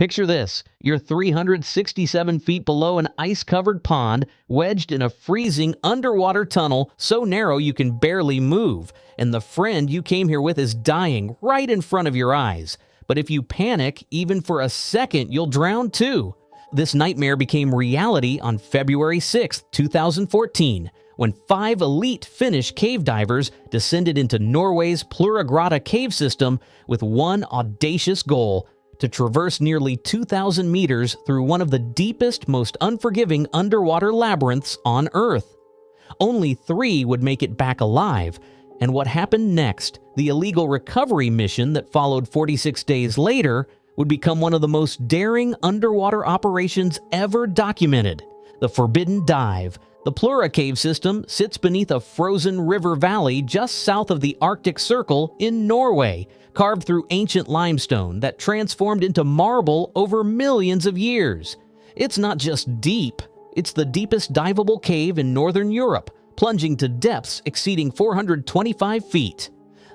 Picture this. You're 367 feet below an ice-covered pond, wedged in a freezing underwater tunnel so narrow you can barely move, and the friend you came here with is dying right in front of your eyes. But if you panic, even for a second, you'll drown too. This nightmare became reality on February 6, 2014, when 5 elite Finnish cave divers descended into Norway's Pluragrata cave system with one audacious goal: to traverse nearly 2,000 meters through one of the deepest, most unforgiving underwater labyrinths on Earth. Only 3 would make it back alive, and what happened next, the illegal recovery mission that followed 46 days later, would become one of the most daring underwater operations ever documented: the Forbidden Dive. The Plura cave system sits beneath a frozen river valley just south of the Arctic Circle in Norway, carved through ancient limestone that transformed into marble over millions of years. It's not just deep, it's the deepest diveable cave in northern Europe, plunging to depths exceeding 425 feet.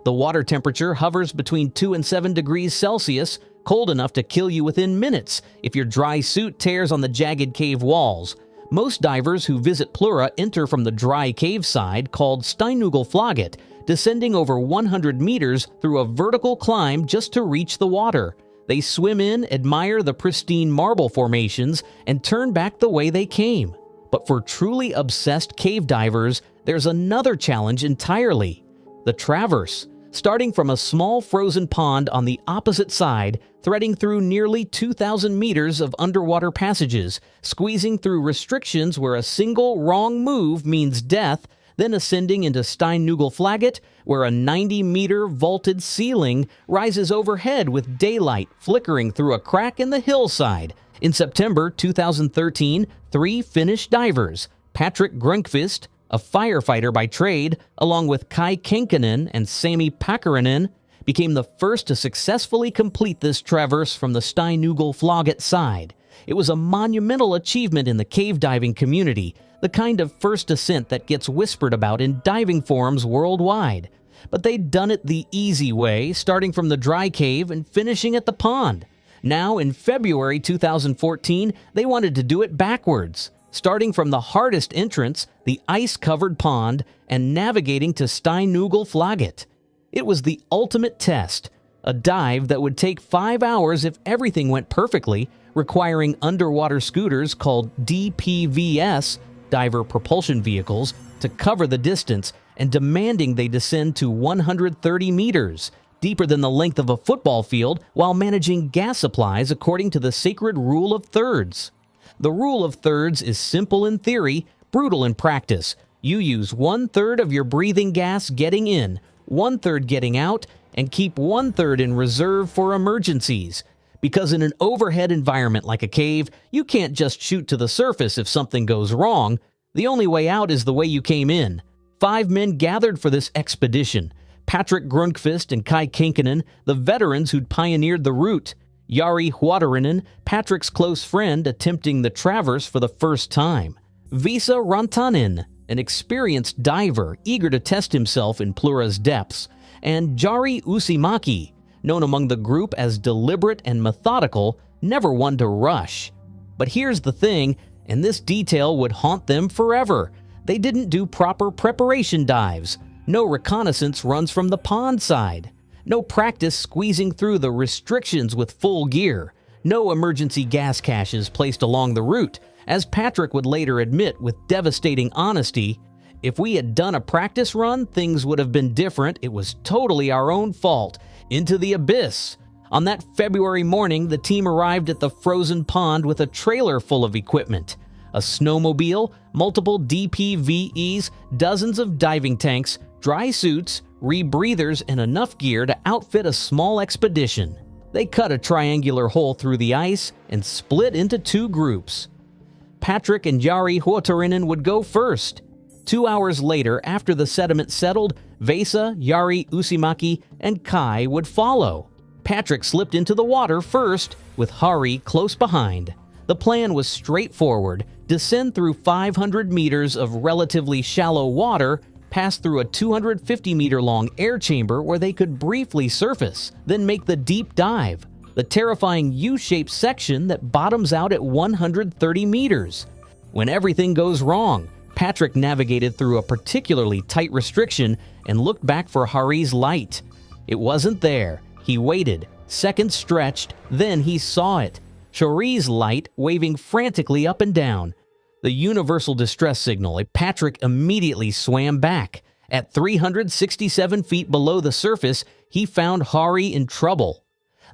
The water temperature hovers between 2 and 7 degrees Celsius, cold enough to kill you within minutes if your dry suit tears on the jagged cave walls. Most divers who visit Plura enter from the dry cave side, called Steinugelflaget, descending over 100 meters through a vertical climb just to reach the water. They swim in, admire the pristine marble formations, and turn back the way they came. But for truly obsessed cave divers, there's another challenge entirely: the traverse. Starting from a small frozen pond on the opposite side, threading through nearly 2,000 meters of underwater passages, squeezing through restrictions where a single wrong move means death, then ascending into Steinugelflaget, where a 90-meter vaulted ceiling rises overhead with daylight flickering through a crack in the hillside. In September 2013, 3 Finnish divers, Patrick Grunqvist, a firefighter by trade, along with Kai Kenkinen and Sami Pakarinen, became the first to successfully complete this traverse from the Steinugelflaget side. It was a monumental achievement in the cave diving community, the kind of first ascent that gets whispered about in diving forums worldwide. But they'd done it the easy way, starting from the dry cave and finishing at the pond. Now, in February 2014, they wanted to do it backwards, starting from the hardest entrance, the ice-covered pond, and navigating to Steinugelflaget. It was the ultimate test, a dive that would take 5 hours if everything went perfectly, requiring underwater scooters called DPVS, diver propulsion vehicles, to cover the distance, and demanding they descend to 130 meters, deeper than the length of a football field, while managing gas supplies according to the sacred rule of thirds. The rule of thirds is simple in theory, brutal in practice. You use 1/3 of your breathing gas getting in, 1/3 getting out, and keep 1/3 in reserve for emergencies. Because in an overhead environment like a cave, you can't just shoot to the surface if something goes wrong. The only way out is the way you came in. 5 men gathered for this expedition: Patrick Grunqvist and Kai Kenkinen, the veterans who'd pioneered the route; Jari Huotarinen, Patrick's close friend attempting the traverse for the first time; Vesa Rantanen, an experienced diver eager to test himself in Plura's depths; and Jari Usimaki, known among the group as deliberate and methodical, never one to rush. But here's the thing, and this detail would haunt them forever: they didn't do proper preparation dives. No reconnaissance runs from the pond side. No practice squeezing through the restrictions with full gear. No emergency gas caches placed along the route. As Patrick would later admit with devastating honesty, "If we had done a practice run, things would have been different. It was totally our own fault." Into the abyss. On that February morning, the team arrived at the frozen pond with a trailer full of equipment: a snowmobile, multiple DPVEs, dozens of diving tanks, dry suits, rebreathers, and enough gear to outfit a small expedition. They cut a triangular hole through the ice and split into 2 groups. Patrick and Jari Huotarinen would go first. 2 hours later, after the sediment settled, Vesa, Jari Usimaki, and Kai would follow. Patrick slipped into the water first, with Hari close behind. The plan was straightforward: descend through 500 meters of relatively shallow water, pass through a 250-meter-long air chamber where they could briefly surface, then make the deep dive. the terrifying U-shaped section that bottoms out at 130 meters. When everything goes wrong, Patrick navigated through a particularly tight restriction and looked back for Hari's light. It wasn't there. He waited. Seconds stretched, then he saw it. Hari's light waving frantically up and down. The universal distress signal, Patrick immediately swam back. At 367 feet below the surface, he found Hari in trouble.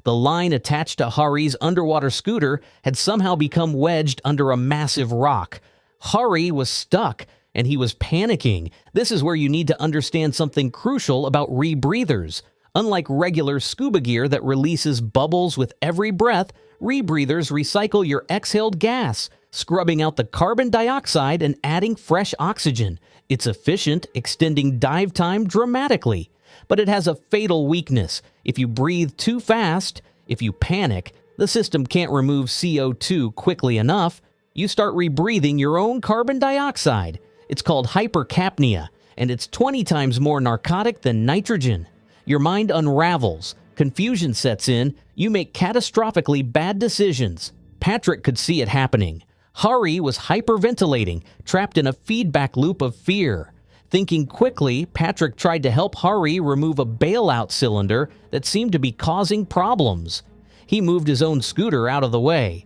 The line attached to Hari's underwater scooter had somehow become wedged under a massive rock. Hari was stuck, and he was panicking. This is where you need to understand something crucial about rebreathers. Unlike regular scuba gear that releases bubbles with every breath, rebreathers recycle your exhaled gas, scrubbing out the carbon dioxide and adding fresh oxygen. It's efficient, extending dive time dramatically. But it has a fatal weakness. If you breathe too fast, if you panic, the system can't remove CO2 quickly enough. You start rebreathing your own carbon dioxide. It's called hypercapnia, and it's 20 times more narcotic than nitrogen. Your mind unravels, confusion sets in, you make catastrophically bad decisions. Patrick could see it happening. Hari was hyperventilating, trapped in a feedback loop of fear. Thinking quickly, Patrick tried to help Hari remove a bailout cylinder that seemed to be causing problems. He moved his own scooter out of the way.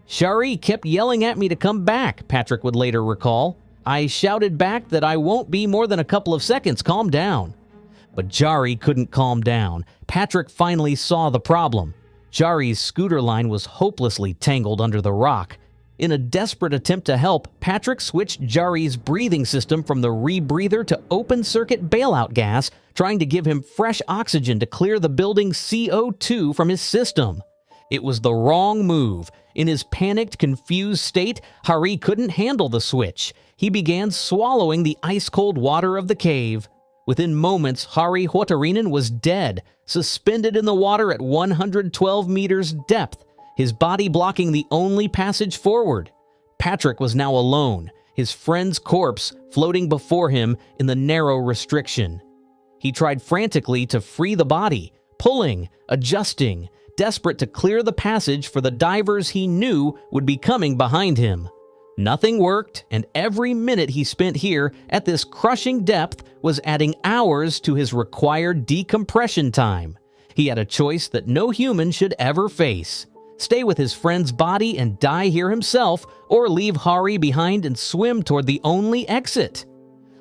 "Hari kept yelling at me to come back," Patrick would later recall. "I shouted back that I won't be more than a couple of seconds, calm down." But Jari couldn't calm down. Patrick finally saw the problem. Jari's scooter line was hopelessly tangled under the rock. In a desperate attempt to help, Patrick switched Jari's breathing system from the rebreather to open-circuit bailout gas, trying to give him fresh oxygen to clear the building's CO2 from his system. It was the wrong move. In his panicked, confused state, Hari couldn't handle the switch. He began swallowing the ice-cold water of the cave. Within moments, Hari Huotarinen was dead, suspended in the water at 112 meters depth, his body blocking the only passage forward. Patrick was now alone, his friend's corpse floating before him in the narrow restriction. He tried frantically to free the body, pulling, adjusting, desperate to clear the passage for the divers he knew would be coming behind him. Nothing worked, and every minute he spent here at this crushing depth was adding hours to his required decompression time. He had a choice that no human should ever face: stay with his friend's body and die here himself, or leave Hari behind and swim toward the only exit.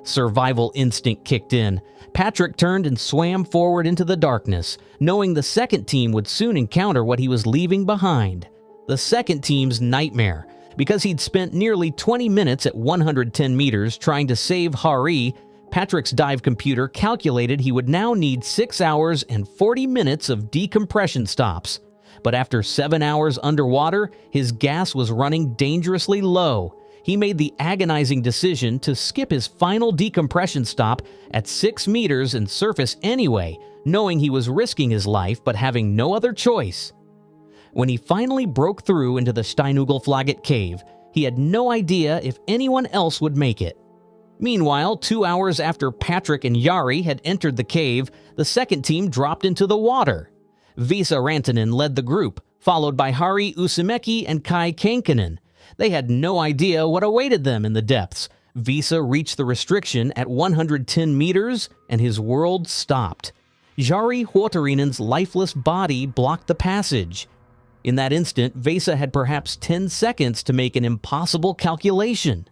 Survival instinct kicked in. Patrick turned and swam forward into the darkness, knowing the second team would soon encounter what he was leaving behind. The second team's nightmare. Because he'd spent nearly 20 minutes at 110 meters trying to save Hari, Patrick's dive computer calculated he would now need 6 hours and 40 minutes of decompression stops. But after 7 hours underwater, his gas was running dangerously low. He made the agonizing decision to skip his final decompression stop at 6 meters and surface anyway, knowing he was risking his life but having no other choice. When he finally broke through into the Steinugelflaget cave, he had no idea if anyone else would make it. Meanwhile, 2 hours after Patrick and Jari had entered the cave, the second team dropped into the water. Vesa Rantanen led the group, followed by Hari Usimäki and Kai Kankinen. They had no idea what awaited them in the depths. Vesa reached the restriction at 110 meters, and his world stopped. Jari Huotarinen's lifeless body blocked the passage. In that instant, Vesa had perhaps 10 seconds to make an impossible calculation.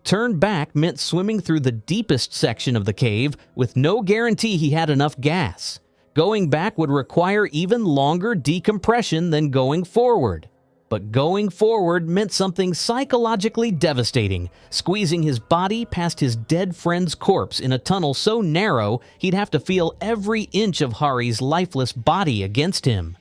Turn back meant swimming through the deepest section of the cave with no guarantee he had enough gas. Going back would require even longer decompression than going forward. But going forward meant something psychologically devastating, squeezing his body past his dead friend's corpse in a tunnel so narrow he'd have to feel every inch of Hari's lifeless body against him.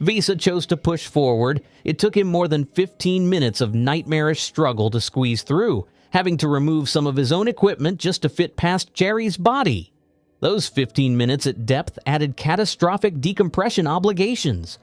Vesa chose to push forward. It took him more than 15 minutes of nightmarish struggle to squeeze through, having to remove some of his own equipment just to fit past Jerry's body. Those 15 minutes at depth added catastrophic decompression obligations.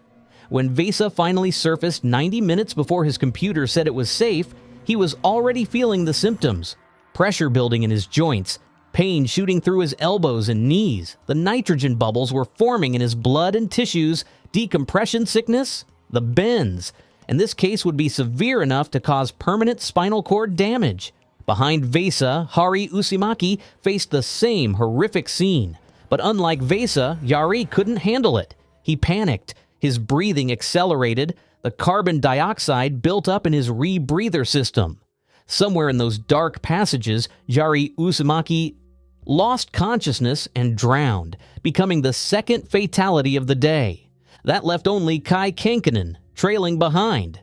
When Vesa finally surfaced 90 minutes before his computer said it was safe, he was already feeling the symptoms: pressure building in his joints, pain shooting through his elbows and knees. The nitrogen bubbles were forming in his blood and tissues. Decompression sickness? The bends. And this case would be severe enough to cause permanent spinal cord damage. Behind Vesa, Hari Uzumaki faced the same horrific scene. But unlike Vesa, Yari couldn't handle it. He panicked. His breathing accelerated. The carbon dioxide built up in his rebreather system. Somewhere in those dark passages, Yari Uzumaki lost consciousness and drowned, becoming the second fatality of the day. That left only Kai Kankinen trailing behind.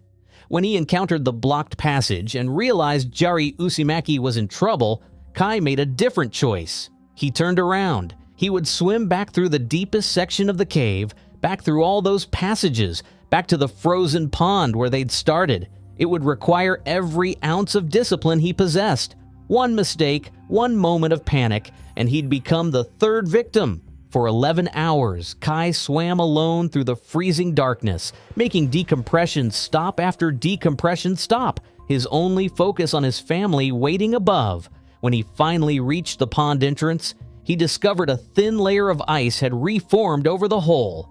When he encountered the blocked passage and realized Yari Uzumaki was in trouble, Kai made a different choice. He turned around. He would swim back through the deepest section of the cave, back through all those passages, back to the frozen pond where they'd started. It would require every ounce of discipline he possessed. One mistake, one moment of panic, and he'd become the third victim. For 11 hours, Kai swam alone through the freezing darkness, making decompression stop after decompression stop, his only focus on his family waiting above. When he finally reached the pond entrance, he discovered a thin layer of ice had reformed over the hole.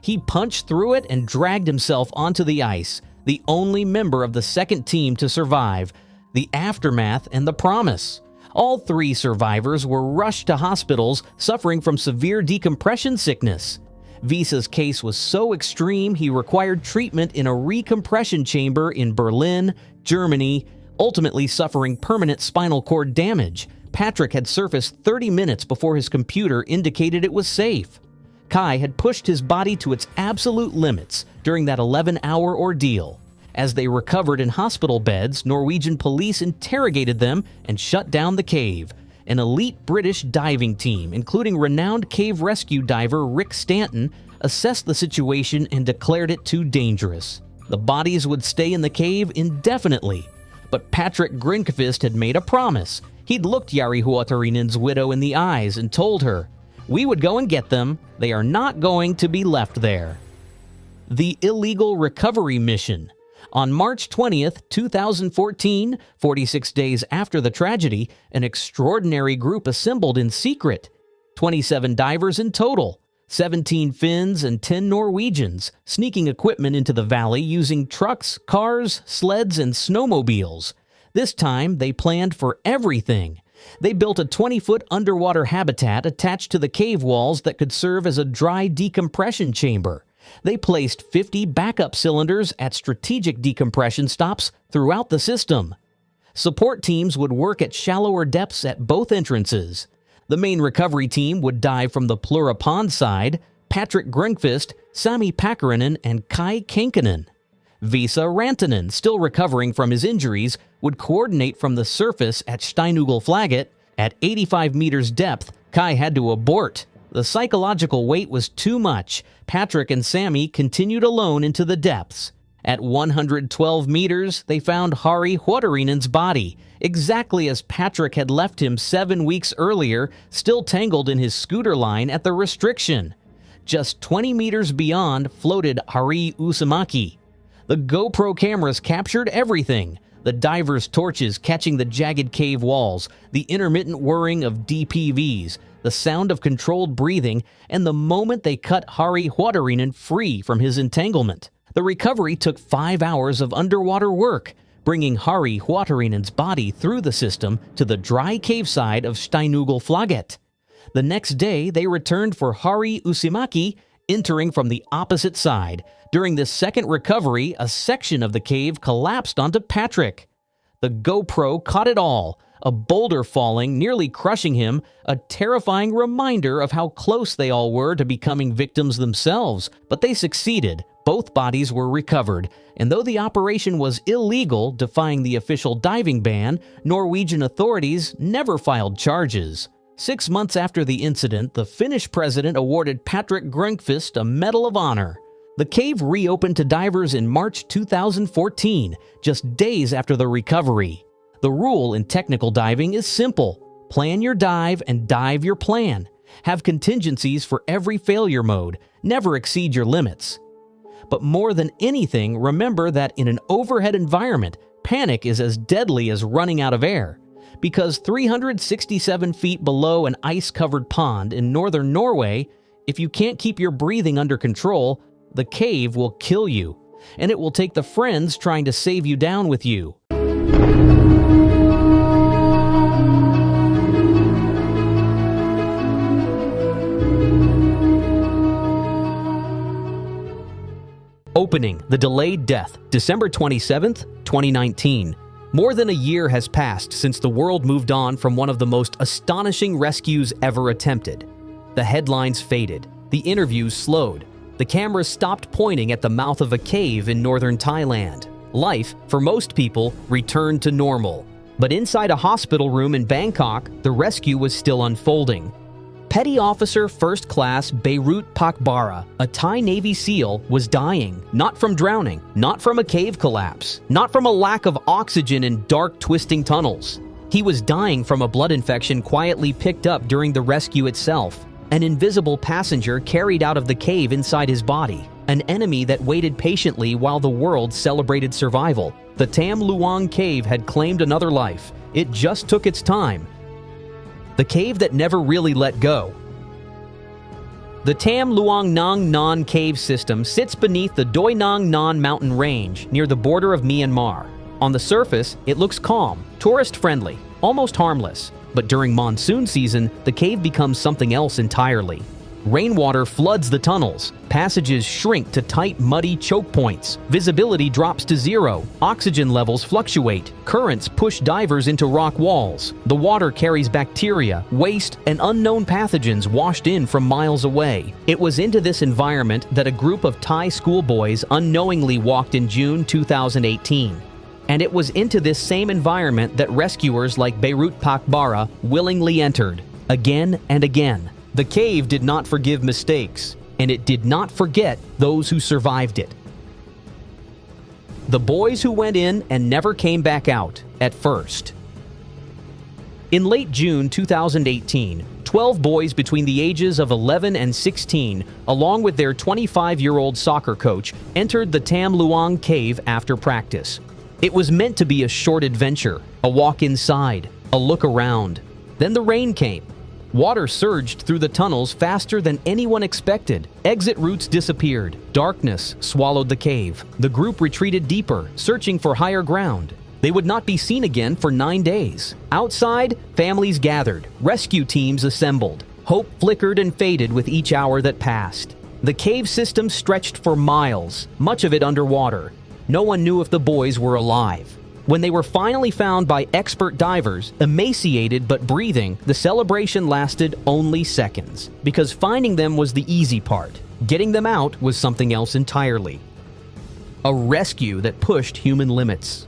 He punched through it and dragged himself onto the ice, the only member of the second team to survive. The aftermath and the promise. All three survivors were rushed to hospitals suffering from severe decompression sickness. Visa's case was so extreme he required treatment in a recompression chamber in Berlin, Germany, ultimately suffering permanent spinal cord damage. Patrick had surfaced 30 minutes before his computer indicated it was safe. Kai had pushed his body to its absolute limits during that 11-hour ordeal. As they recovered in hospital beds, Norwegian police interrogated them and shut down the cave. An elite British diving team, including renowned cave rescue diver Rick Stanton, assessed the situation and declared it too dangerous. The bodies would stay in the cave indefinitely. But Patrick Grinqvist had made a promise. He'd looked Jari Huotarinen's widow in the eyes and told her, "We would go and get them. They are not going to be left there." The illegal recovery mission. On March 20th, 2014, 46 days after the tragedy, an extraordinary group assembled in secret. 27 divers in total, 17 Finns and 10 Norwegians, sneaking equipment into the valley using trucks, cars, sleds, and snowmobiles. This time, they planned for everything. They built a 20-foot underwater habitat attached to the cave walls that could serve as a dry decompression chamber. They placed 50 backup cylinders at strategic decompression stops throughout the system. Support teams would work at shallower depths at both entrances. The main recovery team would dive from the Plura Pond side. Patrick Grinqvist, Sami Pakarinen, and Kai Kankinen. Vesa Rantanen, still recovering from his injuries, would coordinate from the surface at Steinugelflaget. At 85 meters depth, Kai had to abort. The psychological weight was too much. Patrick and Sami continued alone into the depths. At 112 meters, they found Hari Huotarinen's body, exactly as Patrick had left him 7 weeks earlier, still tangled in his scooter line at the restriction. Just 20 meters beyond floated Hari Uzumaki. The GoPro cameras captured everything. The divers' torches catching the jagged cave walls, the intermittent whirring of DPVs, the sound of controlled breathing, and the moment they cut Hari Huotarinen free from his entanglement. The recovery took 5 hours of underwater work, bringing Hari Huotarinen's body through the system to the dry cave side of Steinugelflaget. The next day, they returned for Hari Uzumaki, entering from the opposite side. During this second recovery, a section of the cave collapsed onto Patrick. The GoPro caught it all. A boulder falling, nearly crushing him, a terrifying reminder of how close they all were to becoming victims themselves. But they succeeded. Both bodies were recovered, and though the operation was illegal, defying the official diving ban, Norwegian authorities never filed charges. 6 months after the incident, the Finnish president awarded Patrick Grinqvist a Medal of Honor. The cave reopened to divers in March 2014, just days after the recovery. The rule in technical diving is simple. Plan your dive and dive your plan. Have contingencies for every failure mode. Never exceed your limits. But more than anything, remember that in an overhead environment, panic is as deadly as running out of air. Because 367 feet below an ice-covered pond in northern Norway, if you can't keep your breathing under control, the cave will kill you, and it will take the friends trying to save you down with you. Opening: The Delayed Death, December 27, 2019. More than a year has passed since the world moved on from one of the most astonishing rescues ever attempted. The headlines faded, the interviews slowed, the cameras stopped pointing at the mouth of a cave in northern Thailand. Life, for most people, returned to normal. But inside a hospital room in Bangkok, the rescue was still unfolding. Petty Officer First Class Beirut Pakbara, a Thai Navy SEAL, was dying, not from drowning, not from a cave collapse, not from a lack of oxygen in dark, twisting tunnels. He was dying from a blood infection quietly picked up during the rescue itself. An invisible passenger carried out of the cave inside his body. An enemy that waited patiently while the world celebrated survival. The Tam Luang Cave had claimed another life. It just took its time. The cave that never really let go. The Tam Luang Nang Non cave system sits beneath the Doi Nang Non mountain range near the border of Myanmar. On the surface, it looks calm, tourist-friendly, almost harmless. But during monsoon season, the cave becomes something else entirely. Rainwater floods the tunnels. Passages shrink to tight, muddy choke points. Visibility drops to zero. Oxygen levels fluctuate. Currents push divers into rock walls. The water carries bacteria, waste, and unknown pathogens washed in from miles away. It was into this environment that a group of Thai schoolboys unknowingly walked in June 2018. And it was into this same environment that rescuers like Beirut Pakbara willingly entered, again and again. The cave did not forgive mistakes, and it did not forget those who survived it. The boys who went in and never came back out at first. In late June 2018, 12 boys between the ages of 11 and 16, along with their 25-year-old soccer coach, entered the Tam Luang Cave after practice. It was meant to be a short adventure, a walk inside, a look around. Then the rain came. Water surged through the tunnels faster than anyone expected. Exit routes disappeared. Darkness swallowed the cave. The group retreated deeper, searching for higher ground. They would not be seen again for 9 days. Outside, families gathered. Rescue teams assembled. Hope flickered and faded with each hour that passed. The cave system stretched for miles, much of it underwater. No one knew if the boys were alive. When they were finally found by expert divers, emaciated but breathing, the celebration lasted only seconds. Because finding them was the easy part. Getting them out was something else entirely. A rescue that pushed human limits.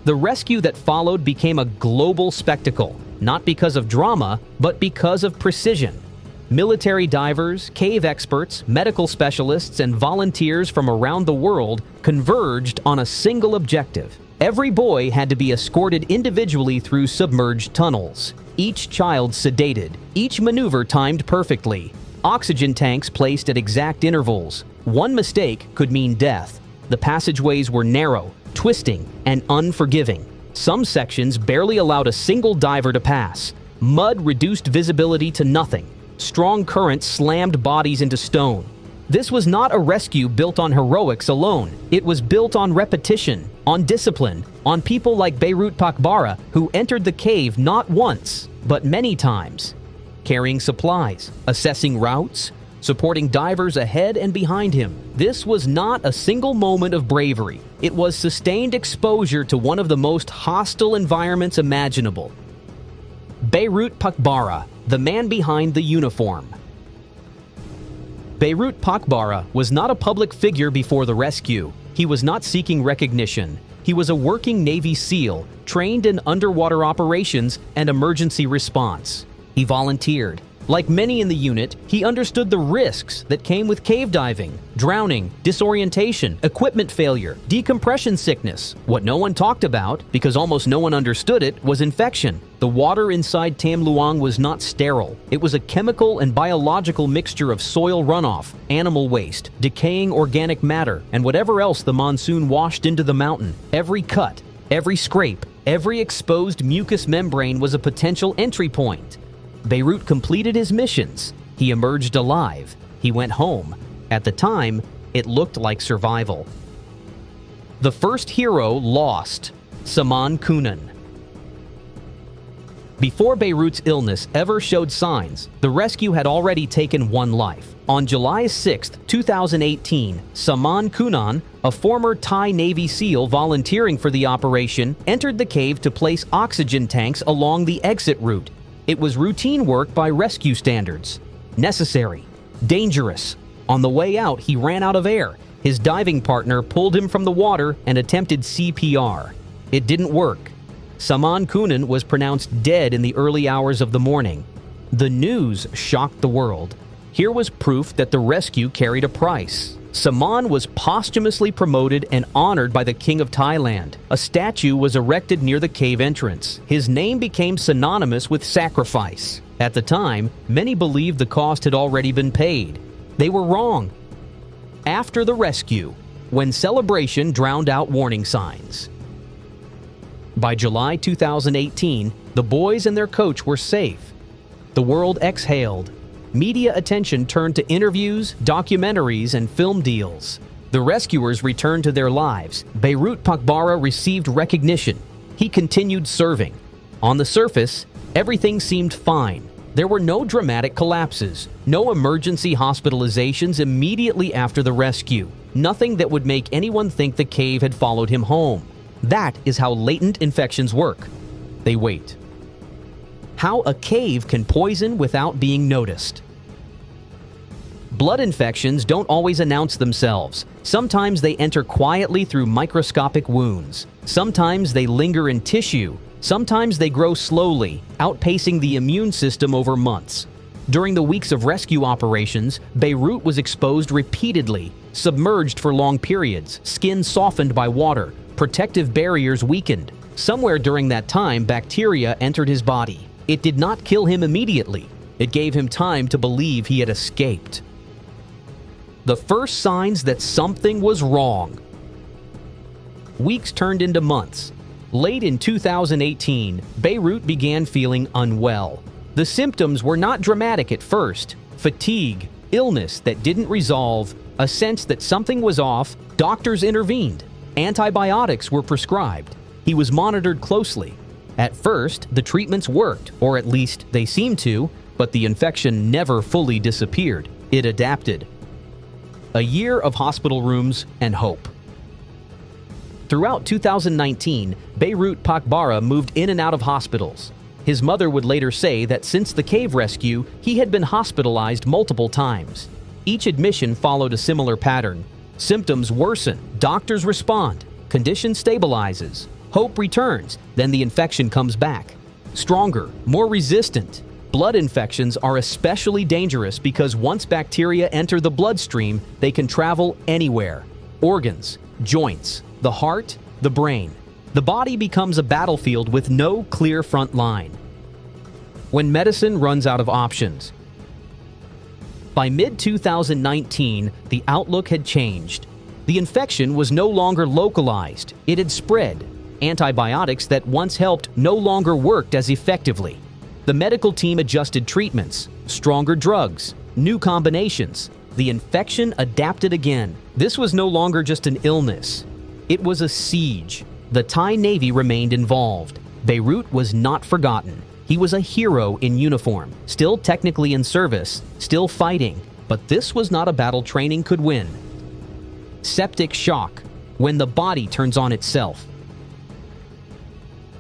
The rescue that followed became a global spectacle, not because of drama, but because of precision. Military divers, cave experts, medical specialists, and volunteers from around the world converged on a single objective. Every boy had to be escorted individually through submerged tunnels. Each child sedated, each maneuver timed perfectly. Oxygen tanks placed at exact intervals. One mistake could mean death. The passageways were narrow, twisting, and unforgiving. Some sections barely allowed a single diver to pass. Mud reduced visibility to nothing. Strong currents slammed bodies into stone. This was not a rescue built on heroics alone. It was built on repetition, on discipline, on people like Beirut Pakbara, who entered the cave not once, but many times, carrying supplies, assessing routes, supporting divers ahead and behind him. This was not a single moment of bravery. It was sustained exposure to one of the most hostile environments imaginable. Beirut Pakbara, the man behind the uniform. Beirut Pakbara was not a public figure before the rescue. He was not seeking recognition. He was a working Navy SEAL, trained in underwater operations and emergency response. He volunteered. Like many in the unit, he understood the risks that came with cave diving, drowning, disorientation, equipment failure, decompression sickness. What no one talked about, because almost no one understood it, was infection. The water inside Tam Luang was not sterile. It was a chemical and biological mixture of soil runoff, animal waste, decaying organic matter, and whatever else the monsoon washed into the mountain. Every cut, Every scrape, every exposed mucous membrane was a potential entry point. Beirut completed his missions. He emerged alive. He went home. At the time, it looked like survival. The first hero lost, Saman Kunan. Before Beirut's illness ever showed signs, the rescue had already taken one life. On July 6, 2018, Saman Kunan, a former Thai Navy SEAL volunteering for the operation, entered the cave to place oxygen tanks along the exit route. It was routine work by rescue standards. Necessary. Dangerous. On the way out, he ran out of air. His diving partner pulled him from the water and attempted CPR. It didn't work. Saman Kunan was pronounced dead in the early hours of the morning. The news shocked the world. Here was proof that the rescue carried a price. Saman was posthumously promoted and honored by the King of Thailand. A statue was erected near the cave entrance. His name became synonymous with sacrifice. At the time, many believed the cost had already been paid. They were wrong. After the rescue, when celebration drowned out warning signs. By July 2018, the boys and their coach were safe. The world exhaled. Media attention turned to interviews, documentaries, and film deals. The rescuers returned to their lives. Beirut Pakbara received recognition. He continued serving. On the surface, everything seemed fine. There were no dramatic collapses, no emergency hospitalizations immediately after the rescue, nothing that would make anyone think the cave had followed him home. That is how latent infections work. They wait. How a cave can poison without being noticed. Blood infections don't always announce themselves. Sometimes they enter quietly through microscopic wounds. Sometimes they linger in tissue. Sometimes they grow slowly, outpacing the immune system over months. During the weeks of rescue operations, Beirut was exposed repeatedly, submerged for long periods, skin softened by water, protective barriers weakened. Somewhere during that time, bacteria entered his body. It did not kill him immediately. It gave him time to believe he had escaped. The first signs that something was wrong. Weeks turned into months. Late in 2018, Beirut began feeling unwell. The symptoms were not dramatic at first. Fatigue, illness that didn't resolve, a sense that something was off. Doctors intervened. Antibiotics were prescribed. He was monitored closely. At first, the treatments worked, or at least they seemed to, but the infection never fully disappeared. It adapted. A year of hospital rooms and hope. Throughout 2019, Beirut Pakbara moved in and out of hospitals. His mother would later say that since the cave rescue, he had been hospitalized multiple times. Each admission followed a similar pattern. Symptoms worsen, doctors respond, condition stabilizes, hope returns, then the infection comes back. Stronger, more resistant. Blood infections are especially dangerous because once bacteria enter the bloodstream, they can travel anywhere. Organs, joints, the heart, the brain. The body becomes a battlefield with no clear front line. When medicine runs out of options. By mid-2019, the outlook had changed. The infection was no longer localized. It had spread. Antibiotics that once helped no longer worked as effectively. The medical team adjusted treatments, stronger drugs, new combinations. The infection adapted again. This was no longer just an illness. It was a siege. The Thai Navy remained involved. Beirut was not forgotten. He was a hero in uniform, still technically in service, still fighting. But this was not a battle training could win. Septic shock, when the body turns on itself.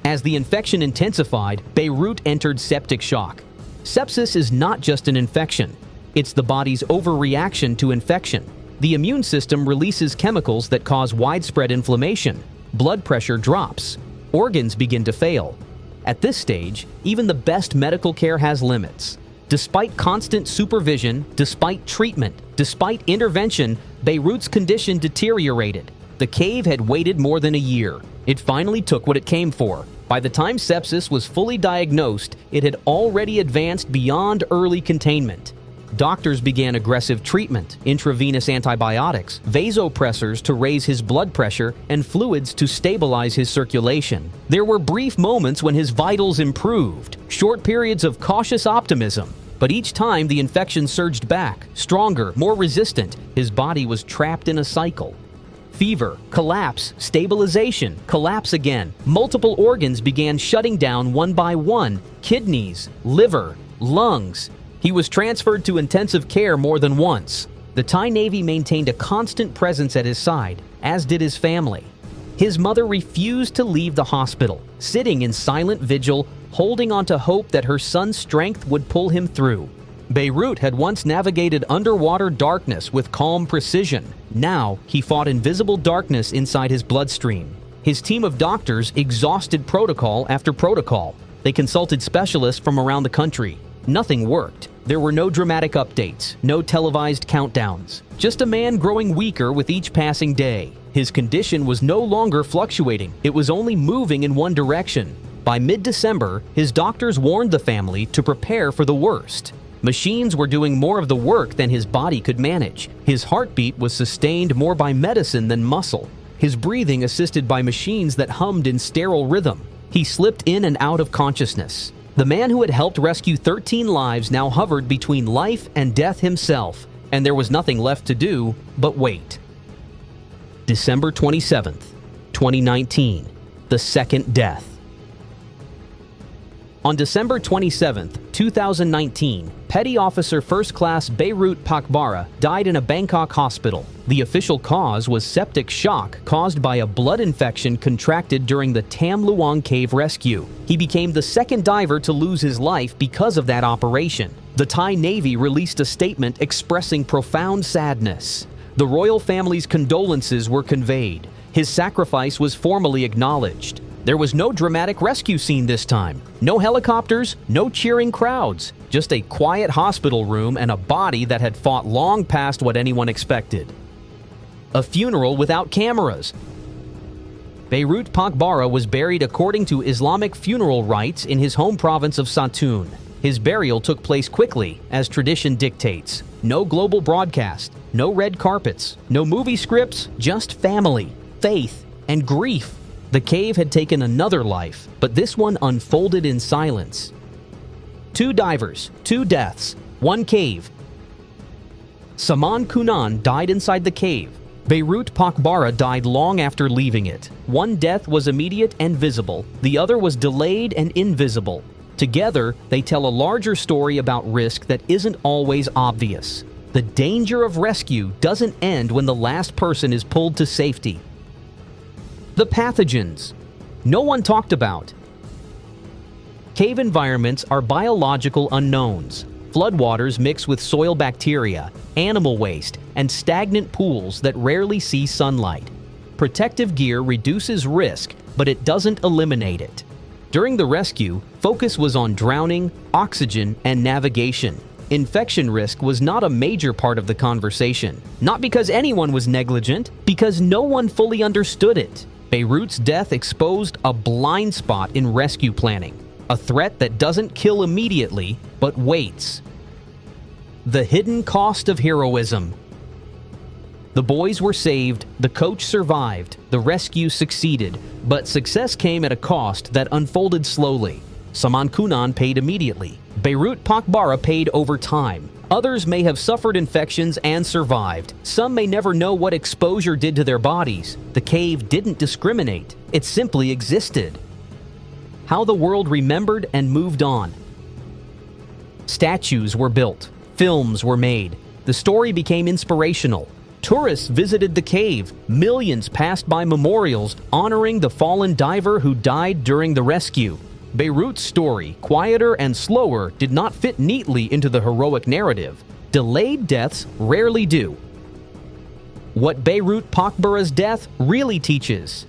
As the infection intensified, Beirut entered septic shock. Sepsis is not just an infection. It's the body's overreaction to infection. The immune system releases chemicals that cause widespread inflammation. Blood pressure drops. Organs begin to fail. At this stage, even the best medical care has limits. Despite constant supervision, despite treatment, despite intervention, Beirut's condition deteriorated. The cave had waited more than a year. It finally took what it came for. By the time sepsis was fully diagnosed, it had already advanced beyond early containment. Doctors began aggressive treatment, intravenous antibiotics, vasopressors to raise his blood pressure, and fluids to stabilize his circulation. There were brief moments when his vitals improved, short periods of cautious optimism. But each time the infection surged back, stronger, more resistant, his body was trapped in a cycle. Fever, collapse, stabilization, collapse again. Multiple organs began shutting down one by one: kidneys, liver, lungs. He was transferred to intensive care more than once. The Thai Navy maintained a constant presence at his side, as did his family. His mother refused to leave the hospital, sitting in silent vigil, holding on to hope that her son's strength would pull him through. Beirut had once navigated underwater darkness with calm precision. Now he fought invisible darkness inside his bloodstream. His team of doctors exhausted protocol after protocol. They consulted specialists from around the country. Nothing worked. There were no dramatic updates, no televised countdowns. Just a man growing weaker with each passing day. His condition was no longer fluctuating. It was only moving in one direction. By mid-December, his doctors warned the family to prepare for the worst. Machines were doing more of the work than his body could manage. His heartbeat was sustained more by medicine than muscle. His breathing assisted by machines that hummed in sterile rhythm. He slipped in and out of consciousness. The man who had helped rescue 13 lives now hovered between life and death himself, and there was nothing left to do but wait. December 27th, 2019, the second death. On December 27, 2019, Petty Officer First Class Beirut Pakbara died in a Bangkok hospital. The official cause was septic shock caused by a blood infection contracted during the Tam Luang Cave rescue. He became the second diver to lose his life because of that operation. The Thai Navy released a statement expressing profound sadness. The royal family's condolences were conveyed. His sacrifice was formally acknowledged. There was no dramatic rescue scene this time. No helicopters, no cheering crowds. Just a quiet hospital room and a body that had fought long past what anyone expected. A funeral without cameras. Beirut Pakbara was buried according to Islamic funeral rites in his home province of Satun. His burial took place quickly, as tradition dictates. No global broadcast, no red carpets, no movie scripts, just family, faith, and grief. The cave had taken another life, but this one unfolded in silence. 2 divers, 2 deaths, 1 cave. Saman Kunan died inside the cave. Beirut Pakbara died long after leaving it. One death was immediate and visible, the other was delayed and invisible. Together, they tell a larger story about risk that isn't always obvious. The danger of rescue doesn't end when the last person is pulled to safety. The pathogens no one talked about. Cave environments are biological unknowns. Floodwaters mix with soil bacteria, animal waste, and stagnant pools that rarely see sunlight. Protective gear reduces risk, but it doesn't eliminate it. During the rescue, focus was on drowning, oxygen, and navigation. Infection risk was not a major part of the conversation. Not because anyone was negligent, because no one fully understood it. Beirut's death exposed a blind spot in rescue planning, a threat that doesn't kill immediately, but waits. The hidden cost of heroism. The boys were saved, the coach survived, the rescue succeeded, but success came at a cost that unfolded slowly. Saman Kunan paid immediately. Beirut Pakbara paid over time. Others may have suffered infections and survived. Some may never know what exposure did to their bodies. The cave didn't discriminate. It simply existed. How the world remembered and moved on. Statues were built. Films were made. The story became inspirational. Tourists visited the cave. Millions passed by memorials honoring the fallen diver who died during the rescue. Beirut's story, quieter and slower, did not fit neatly into the heroic narrative. Delayed deaths rarely do. What Beirut Pakbara's death really teaches.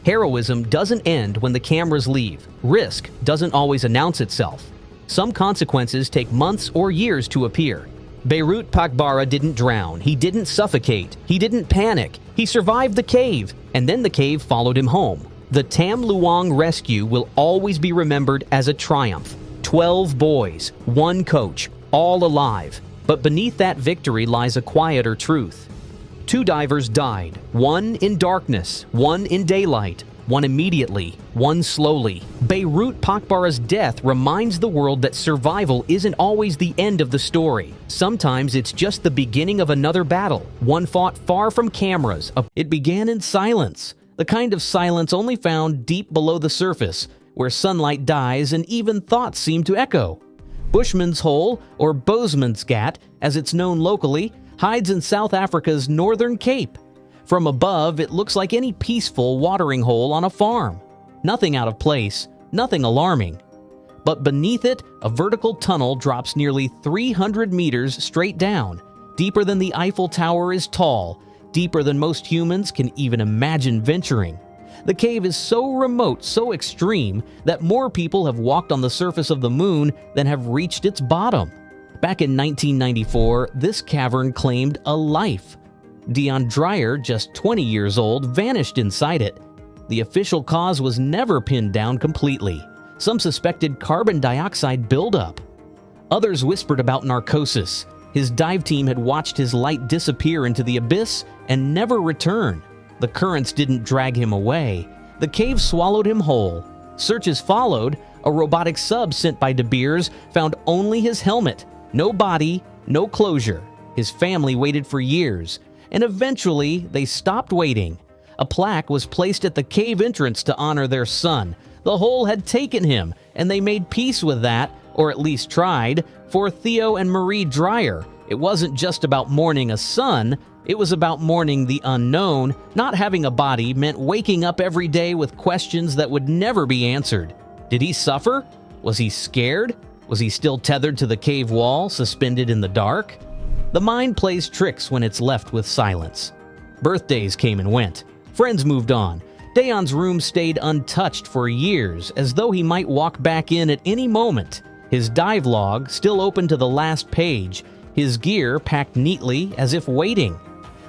Heroism doesn't end when the cameras leave. Risk doesn't always announce itself. Some consequences take months or years to appear. Beirut Pakbara didn't drown. He didn't suffocate. He didn't panic. He survived the cave, and then the cave followed him home. The Tam Luang rescue will always be remembered as a triumph. 12 boys, 1 coach, all alive. But beneath that victory lies a quieter truth. 2 divers died, one in darkness, one in daylight, one immediately, one slowly. Beirut Pakbara's death reminds the world that survival isn't always the end of the story. Sometimes it's just the beginning of another battle, one fought far from cameras. It began in silence, the kind of silence only found deep below the surface, where sunlight dies and even thoughts seem to echo. Bushman's Hole, or Boesman's Gat, as it's known locally, hides in South Africa's northern Cape. From above, it looks like any peaceful watering hole on a farm. Nothing out of place, nothing alarming. But beneath it, a vertical tunnel drops nearly 300 meters straight down, deeper than the Eiffel Tower is tall, deeper than most humans can even imagine venturing. The cave is so remote, so extreme, that more people have walked on the surface of the moon than have reached its bottom. Back in 1994, this cavern claimed a life. Dion Dreyer, just 20 years old, vanished inside it. The official cause was never pinned down completely. Some suspected carbon dioxide buildup. Others whispered about narcosis. His dive team had watched his light disappear into the abyss and never return. The currents didn't drag him away. The cave swallowed him whole. Searches followed. A robotic sub sent by De Beers found only his helmet. No body, no closure. His family waited for years. And eventually, they stopped waiting. A plaque was placed at the cave entrance to honor their son. The hole had taken him, and they made peace with that, or at least tried. For Theo and Marie Dreyer, it wasn't just about mourning a son, it was about mourning the unknown. Not having a body meant waking up every day with questions that would never be answered. Did he suffer? Was he scared? Was he still tethered to the cave wall, suspended in the dark? The mind plays tricks when it's left with silence. Birthdays came and went. Friends moved on. Dayon's room stayed untouched for years, as though he might walk back in at any moment. His dive log still open to the last page, his gear packed neatly as if waiting.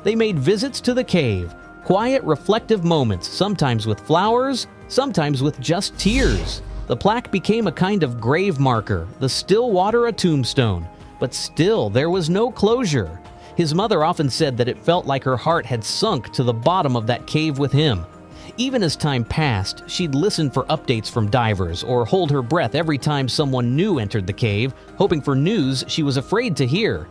They made visits to the cave, quiet, reflective moments, sometimes with flowers, sometimes with just tears. The plaque became a kind of grave marker, the still water a tombstone. But still, there was no closure. His mother often said that it felt like her heart had sunk to the bottom of that cave with him. Even as time passed, she'd listen for updates from divers or hold her breath every time someone new entered the cave, hoping for news she was afraid to hear.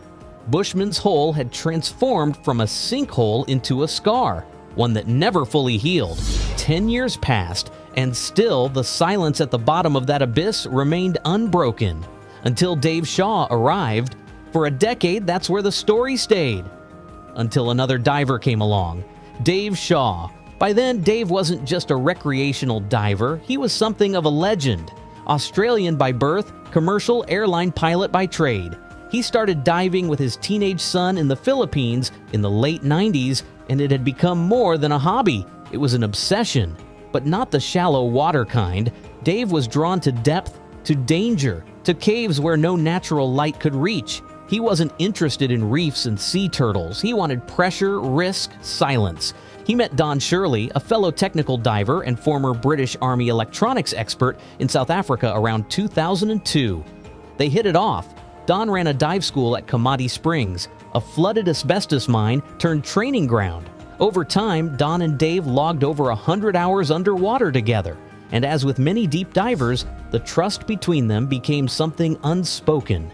Bushman's Hole had transformed from a sinkhole into a scar, one that never fully healed. 10 years passed, and still the silence at the bottom of that abyss remained unbroken. Until Dave Shaw arrived. For a decade, that's where the story stayed. Until another diver came along, Dave Shaw. By then, Dave wasn't just a recreational diver, he was something of a legend. Australian by birth, commercial airline pilot by trade. He started diving with his teenage son in the Philippines in the late 90s, and it had become more than a hobby. It was an obsession. But not the shallow water kind. Dave was drawn to depth, to danger, to caves where no natural light could reach. He wasn't interested in reefs and sea turtles. He wanted pressure, risk, silence. He met Don Shirley, a fellow technical diver and former British Army electronics expert in South Africa around 2002. They hit it off. Don ran a dive school at Kamati Springs, a flooded asbestos mine turned training ground. Over time, Don and Dave logged over 100 hours underwater together. And as with many deep divers, the trust between them became something unspoken.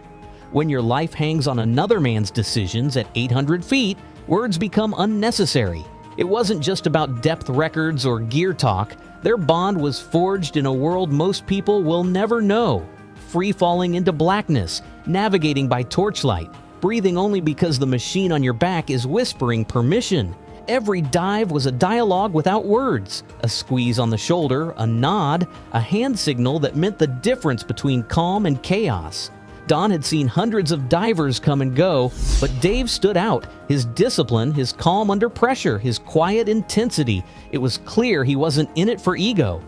When your life hangs on another man's decisions at 800 feet, words become unnecessary. It wasn't just about depth records or gear talk. Their bond was forged in a world most people will never know. Free-falling into blackness, navigating by torchlight, breathing only because the machine on your back is whispering permission. Every dive was a dialogue without words, a squeeze on the shoulder, a nod, a hand signal that meant the difference between calm and chaos. Don had seen hundreds of divers come and go, but Dave stood out. His discipline, his calm under pressure, his quiet intensity. It was clear he wasn't in it for ego.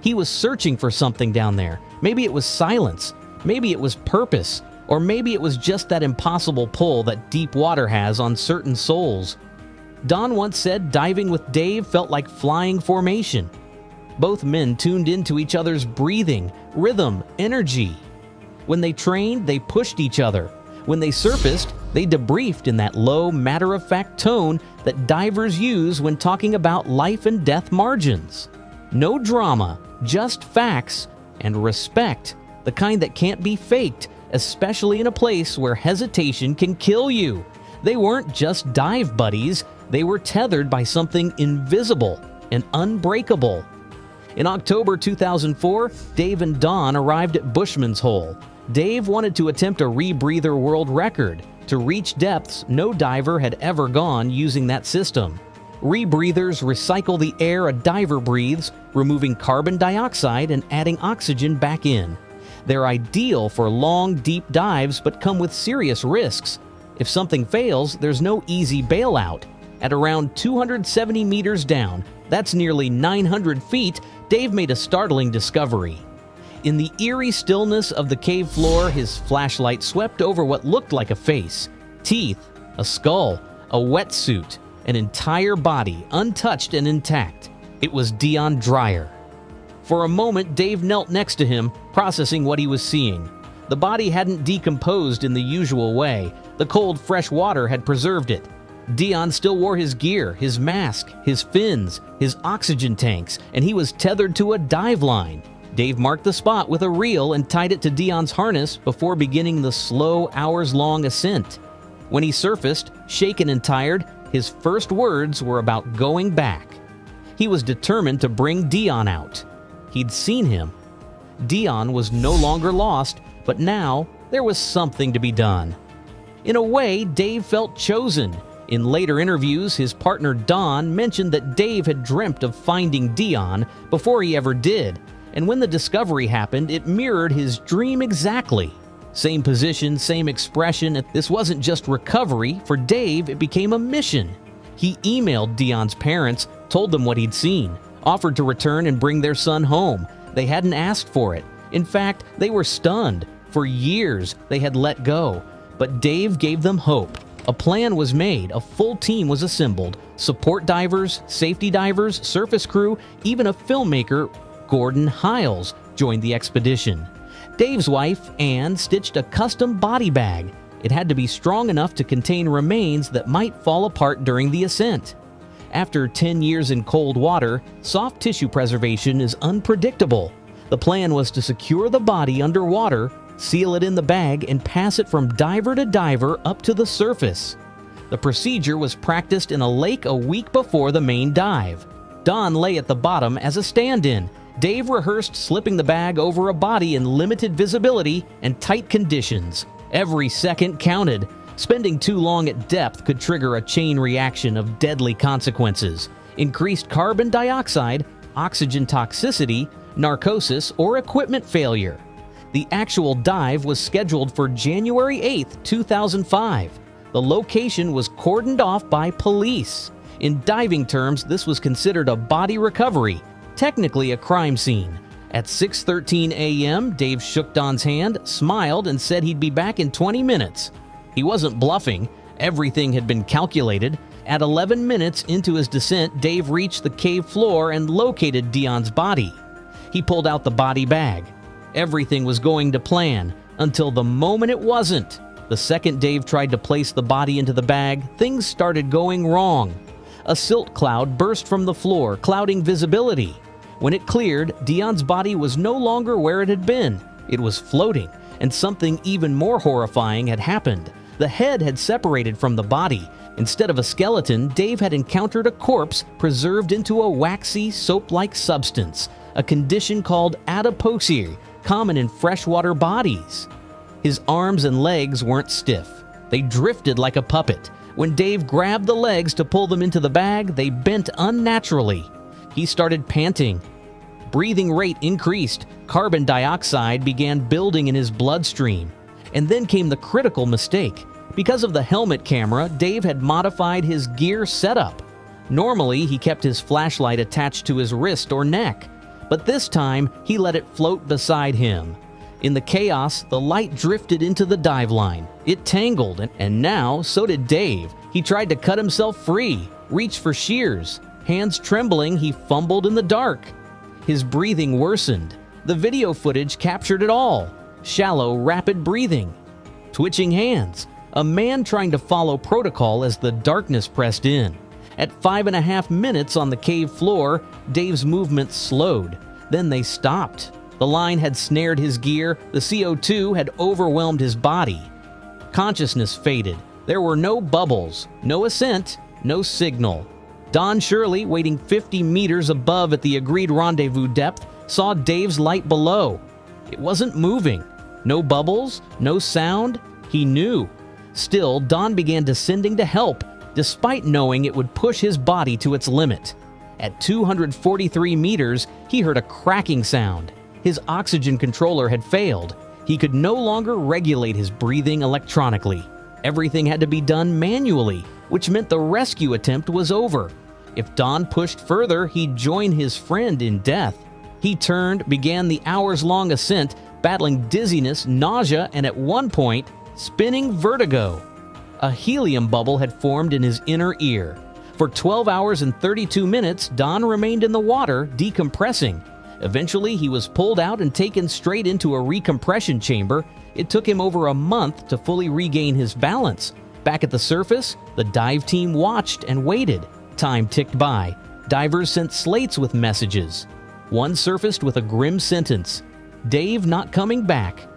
He was searching for something down there. Maybe it was silence, maybe it was purpose, or maybe it was just that impossible pull that deep water has on certain souls. Don once said diving with Dave felt like flying formation. Both men tuned into each other's breathing, rhythm, energy. When they trained, they pushed each other, When they surfaced, they debriefed in that low, matter-of-fact tone that divers use when talking about life and death margins. No drama, just facts and respect, the kind that can't be faked, especially in a place where hesitation can kill you. They weren't just dive buddies, they were tethered by something invisible and unbreakable. In October 2004, Dave and Don arrived at Bushman's Hole. Dave wanted to attempt a rebreather world record, to reach depths no diver had ever gone using that system. Rebreathers recycle the air a diver breathes, removing carbon dioxide and adding oxygen back in. They're ideal for long, deep dives but come with serious risks. If something fails, there's no easy bailout. At around 270 meters down, that's nearly 900 feet, Dave made a startling discovery. In the eerie stillness of the cave floor, his flashlight swept over what looked like a face, teeth, a skull, a wetsuit, an entire body, untouched and intact. It was Dion Dreyer. For a moment, Dave knelt next to him, processing what he was seeing. The body hadn't decomposed in the usual way. The cold, fresh water had preserved it. Dion still wore his gear, his mask, his fins, his oxygen tanks, and he was tethered to a dive line. Dave marked the spot with a reel and tied it to Dion's harness before beginning the slow, hours-long ascent. When he surfaced, shaken and tired, his first words were about going back. He was determined to bring Dion out. He'd seen him. Dion was no longer lost, but now there was something to be done. In a way, Dave felt chosen. In later interviews, his partner Don mentioned that Dave had dreamt of finding Dion before he ever did, and when the discovery happened, it mirrored his dream exactly. Same position, same expression. This wasn't just recovery. For Dave, it became a mission. He emailed Dion's parents, told them what he'd seen, offered to return and bring their son home. They hadn't asked for it. In fact, they were stunned. For years, they had let go. But Dave gave them hope. A plan was made, a full team was assembled. Support divers, safety divers, surface crew, even a filmmaker, Gordon Hiles, joined the expedition. Dave's wife, Ann, stitched a custom body bag. It had to be strong enough to contain remains that might fall apart during the ascent. After 10 years in cold water, soft tissue preservation is unpredictable. The plan was to secure the body underwater, seal it in the bag, and pass it from diver to diver up to the surface. The procedure was practiced in a lake a week before the main dive. Don lay at the bottom as a stand-in. Dave rehearsed slipping the bag over a body in limited visibility and tight conditions. Every second counted. Spending too long at depth could trigger a chain reaction of deadly consequences: increased carbon dioxide, oxygen toxicity, narcosis, or equipment failure. The actual dive was scheduled for January 8, 2005. The location was cordoned off by police. In diving terms, this was considered a body recovery, technically a crime scene. At 6:13 a.m., Dave shook Don's hand, smiled, and said he'd be back in 20 minutes. He wasn't bluffing. Everything had been calculated. At 11 minutes into his descent, Dave reached the cave floor and located Dion's body. He pulled out the body bag. Everything was going to plan, until the moment it wasn't. The second Dave tried to place the body into the bag, things started going wrong. A silt cloud burst from the floor, clouding visibility. When it cleared, Dion's body was no longer where it had been. It was floating, and something even more horrifying had happened. The head had separated from the body. Instead of a skeleton, Dave had encountered a corpse preserved into a waxy, soap-like substance, a condition called adiposity, common in freshwater bodies. His arms and legs weren't stiff. They drifted like a puppet. When Dave grabbed the legs to pull them into the bag, they bent unnaturally. He started panting. Breathing rate increased. Carbon dioxide began building in his bloodstream. And then came the critical mistake. Because of the helmet camera, Dave had modified his gear setup. Normally, he kept his flashlight attached to his wrist or neck, but this time he let it float beside him. In the chaos, the light drifted into the dive line. It tangled, and now so did Dave. He tried to cut himself free, reached for shears. Hands trembling, he fumbled in the dark. His breathing worsened. The video footage captured it all. Shallow, rapid breathing. twitching hands, a man trying to follow protocol as the darkness pressed in. At 5.5 minutes on the cave floor, Dave's movements slowed. Then they stopped. The line had snared his gear, the CO2 had overwhelmed his body. Consciousness faded. There were no bubbles, no ascent, no signal. Don Shirley, waiting 50 meters above at the agreed rendezvous depth, saw Dave's light below. It wasn't moving. No bubbles, no sound. He knew. Still, Don began descending to help, despite knowing it would push his body to its limit. At 243 meters, he heard a cracking sound. His oxygen controller had failed. He could no longer regulate his breathing electronically. Everything had to be done manually, which meant the rescue attempt was over. If Don pushed further, he'd join his friend in death. He turned, began the hours-long ascent, battling dizziness, nausea, and at one point, spinning vertigo. A helium bubble had formed in his inner ear. For 12 hours and 32 minutes, Don remained in the water, decompressing. Eventually, he was pulled out and taken straight into a recompression chamber. It took him over a month to fully regain his balance. Back at the surface, the dive team watched and waited. Time ticked by. Divers sent slates with messages. One surfaced with a grim sentence: "Dave not coming back."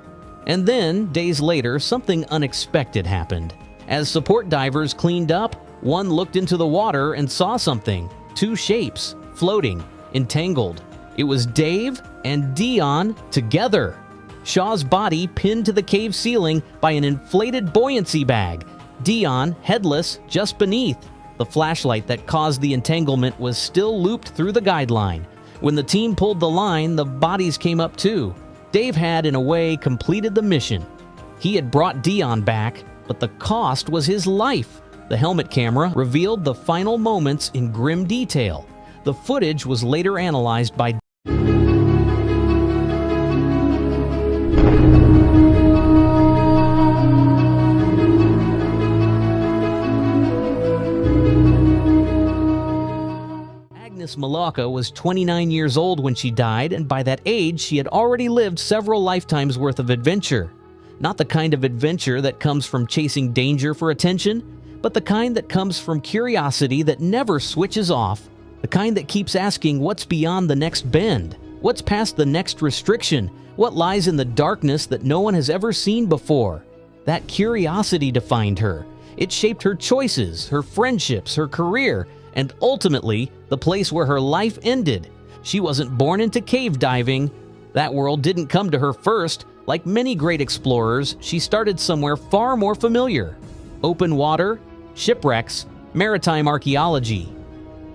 And then, days later, something unexpected happened. As support divers cleaned up, one looked into the water and saw something. Two shapes, floating, entangled. It was Dave and Dion together. Shaw's body pinned to the cave ceiling by an inflated buoyancy bag. Dion, headless, just beneath. The flashlight that caused the entanglement was still looped through the guideline. When the team pulled the line, the bodies came up too. Dave had, in a way, completed the mission. He had brought Dion back, but the cost was his life. The helmet camera revealed the final moments in grim detail. The footage was later analyzed by Malaka was 29 years old when she died, and by that age she had already lived several lifetimes worth of adventure. Not the kind of adventure that comes from chasing danger for attention, but the kind that comes from curiosity that never switches off, the kind that keeps asking what's beyond the next bend, what's past the next restriction, what lies in the darkness that no one has ever seen before. That curiosity defined her. It shaped her choices, her friendships, her career, and ultimately, the place where her life ended. She wasn't born into cave diving. That world didn't come to her first. Like many great explorers, she started somewhere far more familiar. Open water, shipwrecks, maritime archaeology.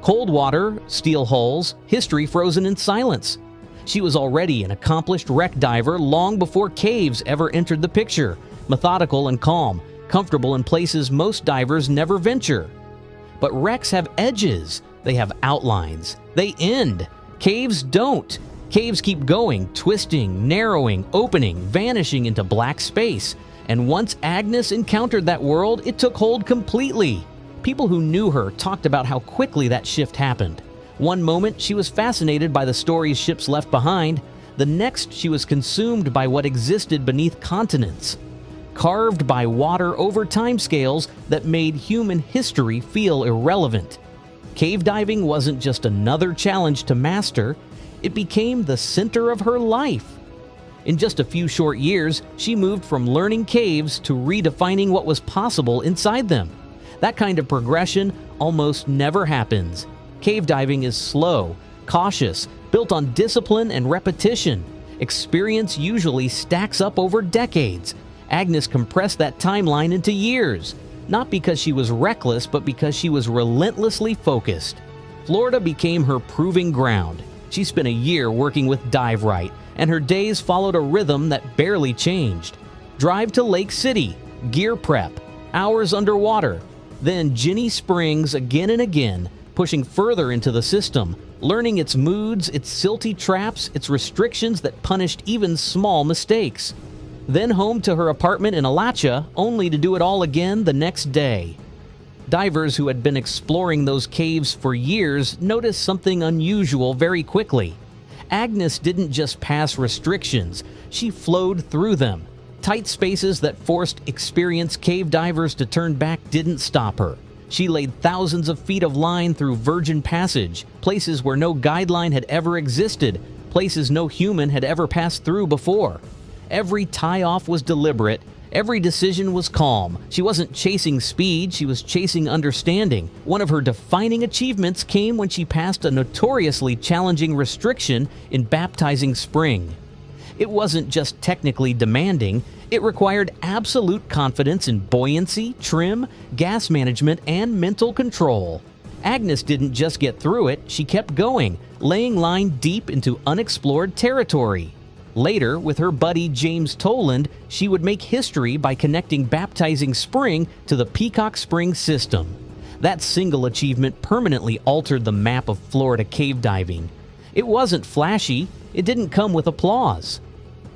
Cold water, steel hulls, history frozen in silence. She was already an accomplished wreck diver long before caves ever entered the picture, methodical and calm, comfortable in places most divers never venture. But wrecks have edges. They have outlines. They end. Caves don't. Caves keep going, twisting, narrowing, opening, vanishing into black space. And once Agnes encountered that world, it took hold completely. People who knew her talked about how quickly that shift happened. One moment, she was fascinated by the stories ships left behind. The next, she was consumed by what existed beneath continents. Carved by water over timescales that made human history feel irrelevant. Cave diving wasn't just another challenge to master, it became the center of her life. In just a few short years, she moved from learning caves to redefining what was possible inside them. That kind of progression almost never happens. Cave diving is slow, cautious, built on discipline and repetition. Experience usually stacks up over decades. Agnes compressed that timeline into years, not because she was reckless, but because she was relentlessly focused. Florida became her proving ground. She spent a year working with Dive Right, and her days followed a rhythm that barely changed. Drive to Lake City, gear prep, hours underwater, then Ginny Springs again and again, pushing further into the system, learning its moods, its silty traps, its restrictions that punished even small mistakes. Then home to her apartment in Alachua, only to do it all again the next day. Divers who had been exploring those caves for years noticed something unusual very quickly. Agnes didn't just pass restrictions, she flowed through them. Tight spaces that forced experienced cave divers to turn back didn't stop her. She laid thousands of feet of line through virgin passage, places where no guideline had ever existed, places no human had ever passed through before. Every tie-off was deliberate, every decision was calm. She wasn't chasing speed, she was chasing understanding. One of her defining achievements came when she passed a notoriously challenging restriction in baptizing spring. It wasn't just technically demanding, it required absolute confidence in buoyancy, trim, gas management, and mental control. Agnes didn't just get through it, she kept going, laying line deep into unexplored territory. Later, with her buddy James Toland, she would make history by connecting baptizing spring to the Peacock Spring system. That single achievement permanently altered the map of Florida cave diving. It wasn't flashy, it didn't come with applause.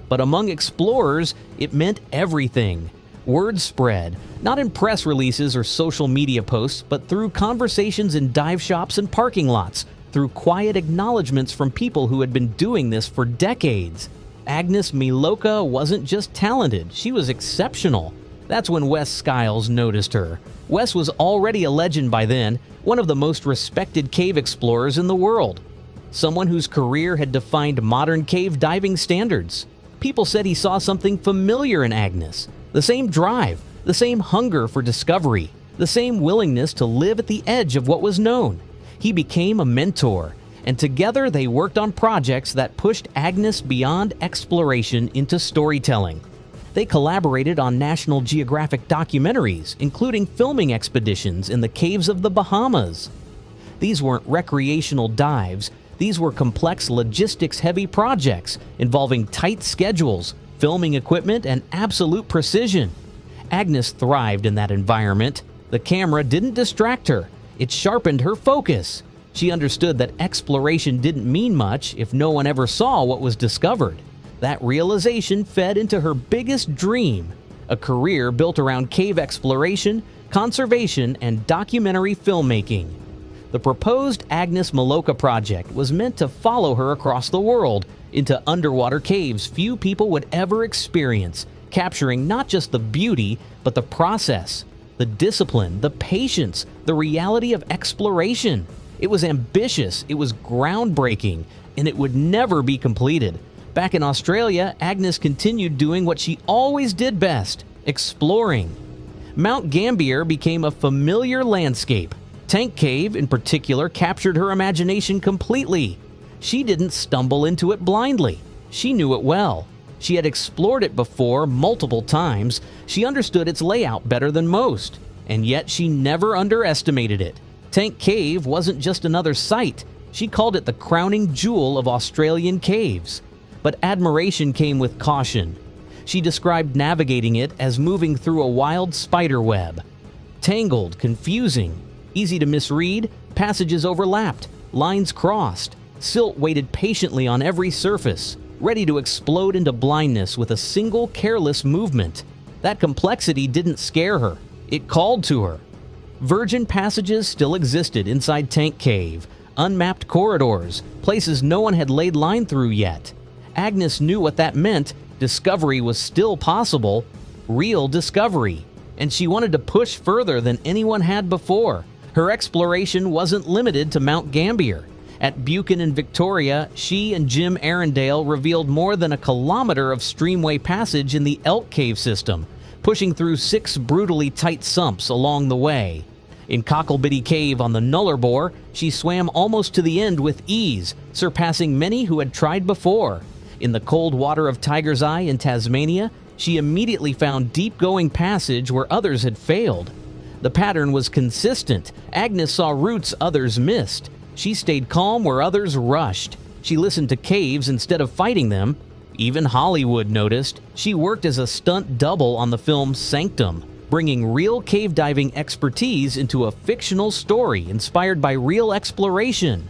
But among explorers, it meant everything. Word spread, not in press releases or social media posts, but through conversations in dive shops and parking lots, through quiet acknowledgments from people who had been doing this for decades. Agnes Miloka wasn't just talented, she was exceptional. That's when Wes Skiles noticed her. Wes was already a legend by then, one of the most respected cave explorers in the world. Someone whose career had defined modern cave diving standards. People said he saw something familiar in Agnes. The same drive, the same hunger for discovery, the same willingness to live at the edge of what was known. He became a mentor, and together they worked on projects that pushed Agnes beyond exploration into storytelling. They collaborated on National Geographic documentaries, including filming expeditions in the caves of the Bahamas. These weren't recreational dives. These were complex logistics-heavy projects involving tight schedules, filming equipment, and absolute precision. Agnes thrived in that environment. The camera didn't distract her. It sharpened her focus. She understood that exploration didn't mean much if no one ever saw what was discovered. That realization fed into her biggest dream, a career built around cave exploration, conservation, and documentary filmmaking. The proposed Agnes Miloka project was meant to follow her across the world into underwater caves few people would ever experience, capturing not just the beauty, but the process, the discipline, the patience, the reality of exploration. It was ambitious, it was groundbreaking, and it would never be completed. Back in Australia, Agnes continued doing what she always did best, exploring. Mount Gambier became a familiar landscape. Tank Cave, in particular, captured her imagination completely. She didn't stumble into it blindly. She knew it well. She had explored it before multiple times. She understood its layout better than most. And yet she never underestimated it. Tank Cave wasn't just another site. She called it the crowning jewel of Australian caves. But admiration came with caution. She described navigating it as moving through a wild spider web. Tangled, confusing, easy to misread, passages overlapped, lines crossed. Silt waited patiently on every surface, ready to explode into blindness with a single careless movement. That complexity didn't scare her. It called to her. Virgin passages still existed inside Tank Cave, unmapped corridors, places no one had laid line through yet. Agnes knew what that meant. Discovery was still possible, real discovery, and she wanted to push further than anyone had before. Her exploration wasn't limited to Mount Gambier. At Buchan in Victoria, she and Jim Arundale revealed more than a kilometer of streamway passage in the Elk Cave system, pushing through 6 brutally tight sumps along the way. In Cocklebiddy Cave on the Nullarbor, she swam almost to the end with ease, surpassing many who had tried before. In the cold water of Tiger's Eye in Tasmania, she immediately found deep-going passage where others had failed. The pattern was consistent. Agnes saw routes others missed. She stayed calm where others rushed. She listened to caves instead of fighting them. Even Hollywood noticed. She worked as a stunt double on the film Sanctum, bringing real cave diving expertise into a fictional story inspired by real exploration.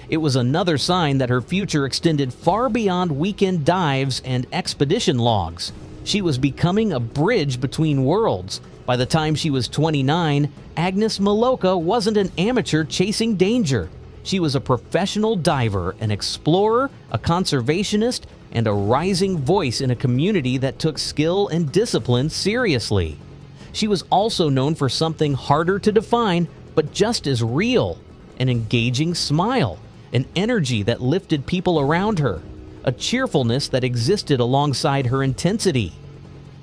It was another sign that her future extended far beyond weekend dives and expedition logs. She was becoming a bridge between worlds. By the time she was 29, Agnes Miloka wasn't an amateur chasing danger. She was a professional diver, an explorer, a conservationist, and a rising voice in a community that took skill and discipline seriously. She was also known for something harder to define, but just as real: an engaging smile, an energy that lifted people around her, a cheerfulness that existed alongside her intensity.